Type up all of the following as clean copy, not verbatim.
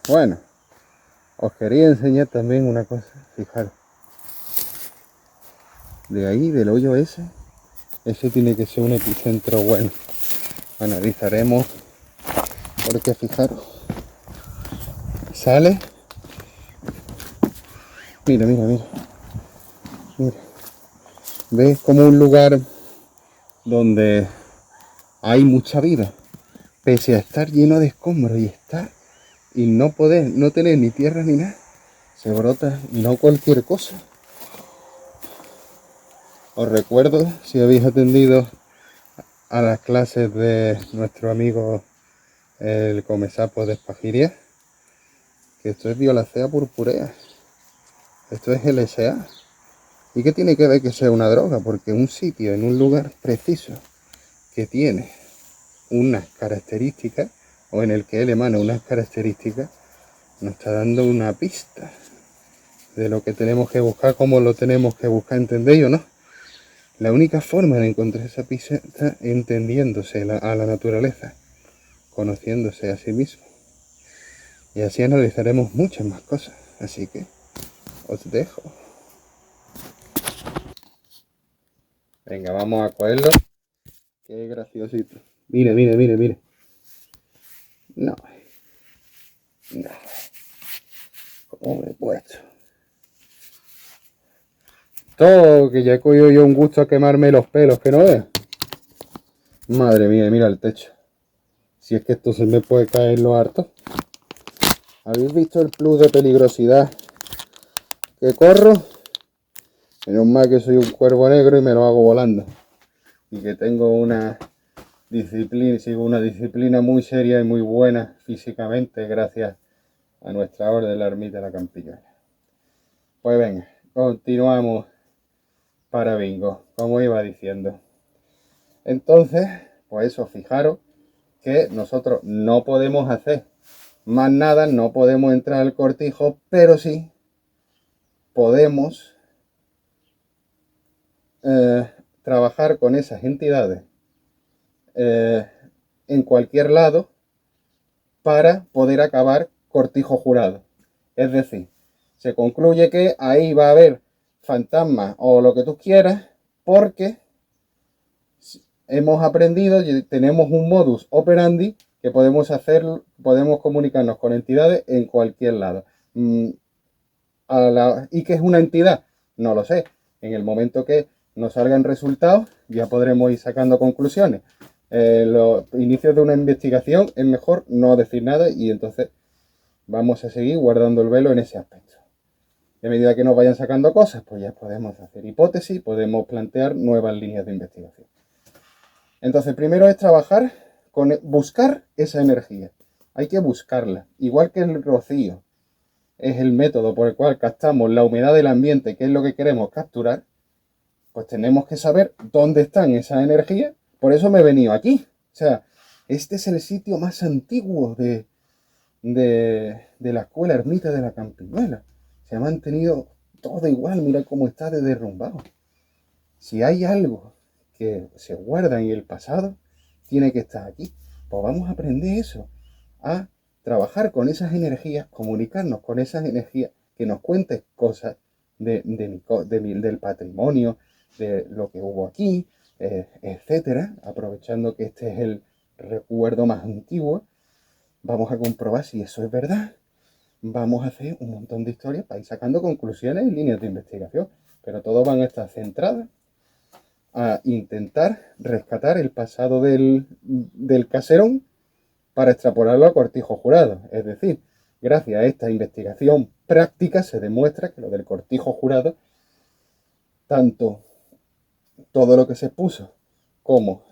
Bueno, os quería enseñar también una cosa. Fijaros, de ahí, del hoyo ese tiene que ser un epicentro bueno. Analizaremos, porque fijaros, sale, mira, ves como un lugar donde hay mucha vida, pese a estar lleno de escombros y no tener ni tierra ni nada, se brota no cualquier cosa. Os recuerdo, si habéis atendido a las clases de nuestro amigo el Comesapo de Espagiria, que esto es Violacea purpurea, esto es LSA. ¿Y qué tiene que ver que sea una droga? Porque un sitio en un lugar preciso que tiene unas características, o en el que él emana unas características, nos está dando una pista de lo que tenemos que buscar, cómo lo tenemos que buscar, ¿entendéis o no? La única forma de encontrar esa pista está entendiéndose a la naturaleza, conociéndose a sí mismo. Y así analizaremos muchas más cosas. Así que os dejo. Venga, vamos a cogerlo. Qué graciosito. Mire. No. ¿Cómo me he puesto? Todo, que ya he cogido yo un gusto a quemarme los pelos, que no veas. Madre mía, mira el techo. Si es que esto se me puede caer lo harto. ¿Habéis visto el plus de peligrosidad que corro? Menos mal que soy un cuervo negro y me lo hago volando. Y que tengo una disciplina muy seria y muy buena físicamente gracias a nuestra orden, la ermita de la Campillola. Pues venga, continuamos para bingo, como iba diciendo. Entonces, pues eso, fijaros que nosotros no podemos hacer más nada, no podemos entrar al cortijo, pero sí podemos trabajar con esas entidades en cualquier lado para poder acabar cortijo jurado. Es decir, se concluye que ahí va a haber fantasmas o lo que tú quieras, porque hemos aprendido y tenemos un modus operandi que podemos comunicarnos con entidades en cualquier lado. ¿Y qué es una entidad? No lo sé. En el momento que nos salgan resultados ya podremos ir sacando conclusiones. los inicios de una investigación es mejor no decir nada y entonces vamos a seguir guardando el velo en ese aspecto. Y a medida que nos vayan sacando cosas, pues ya podemos hacer hipótesis, podemos plantear nuevas líneas de investigación. Entonces, primero es trabajar con buscar esa energía. Hay que buscarla. Igual que el rocío es el método por el cual captamos la humedad del ambiente, que es lo que queremos capturar, pues tenemos que saber dónde están esas energías. Por eso me he venido aquí. O sea, este es el sitio más antiguo de la escuela ermita de la Campiñuela. Se ha mantenido todo igual, mira cómo está de derrumbado. Si hay algo que se guarda en el pasado, tiene que estar aquí. Pues vamos a aprender eso, a trabajar con esas energías, comunicarnos con esas energías, que nos cuentes cosas del patrimonio, de lo que hubo aquí, etcétera, aprovechando que este es el recuerdo más antiguo. Vamos a comprobar si eso es verdad. Vamos a hacer un montón de historias para ir sacando conclusiones y líneas de investigación, pero todos van a estar centradas a intentar rescatar el pasado del caserón para extrapolarlo a Cortijo Jurado. Es decir, gracias a esta investigación práctica se demuestra que lo del Cortijo Jurado, tanto todo lo que se puso como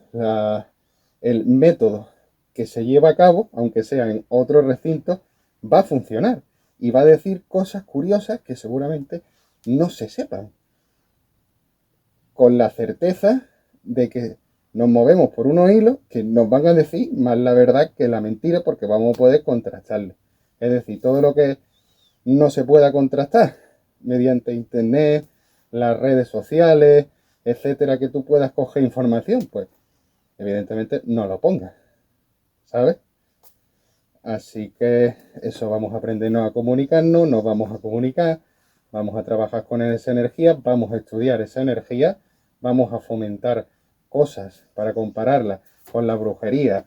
el método que se lleva a cabo, aunque sea en otro recinto, va a funcionar y va a decir cosas curiosas que seguramente no se sepan, con la certeza de que nos movemos por unos hilos que nos van a decir más la verdad que la mentira, porque vamos a poder contrastarlo. Es decir, todo lo que no se pueda contrastar mediante internet, las redes sociales, etcétera, que tú puedas coger información, pues evidentemente no lo pongas, ¿sabes? Así que eso, vamos a aprendernos a comunicarnos, nos vamos a comunicar, vamos a trabajar con esa energía, vamos a estudiar esa energía, vamos a fomentar cosas para compararla con la brujería,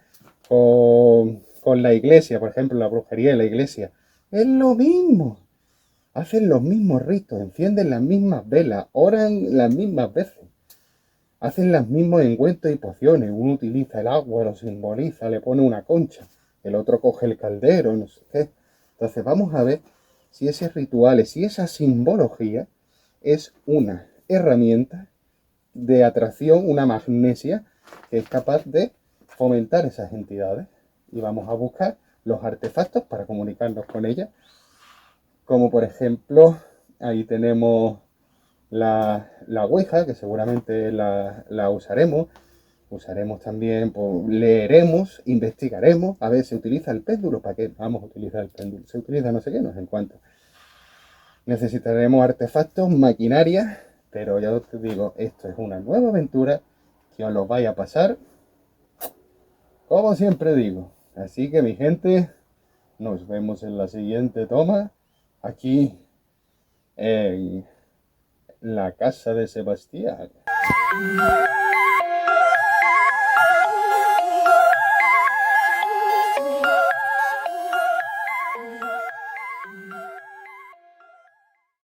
con la iglesia, por ejemplo, la brujería y la iglesia. Es lo mismo. Hacen los mismos ritos, encienden las mismas velas, oran las mismas veces. Hacen los mismos engüentos y pociones. Uno utiliza el agua, lo simboliza, le pone una concha. El otro coge el caldero, no sé qué. Entonces vamos a ver si esos rituales, si esa simbología es una herramienta de atracción, una magnesia que es capaz de fomentar esas entidades. Y vamos a buscar los artefactos para comunicarnos con ellas. Como por ejemplo, ahí tenemos la ouija, que seguramente la usaremos. Usaremos también, pues, leeremos, investigaremos. A ver, ¿se utiliza el péndulo? ¿Para qué vamos a utilizar el péndulo? Se utiliza no sé qué, no sé en cuánto. Necesitaremos artefactos, maquinaria, pero ya te digo, esto es una nueva aventura que os lo vaya a pasar, como siempre digo. Así que mi gente, nos vemos en la siguiente toma, aquí en la casa de Sebastián.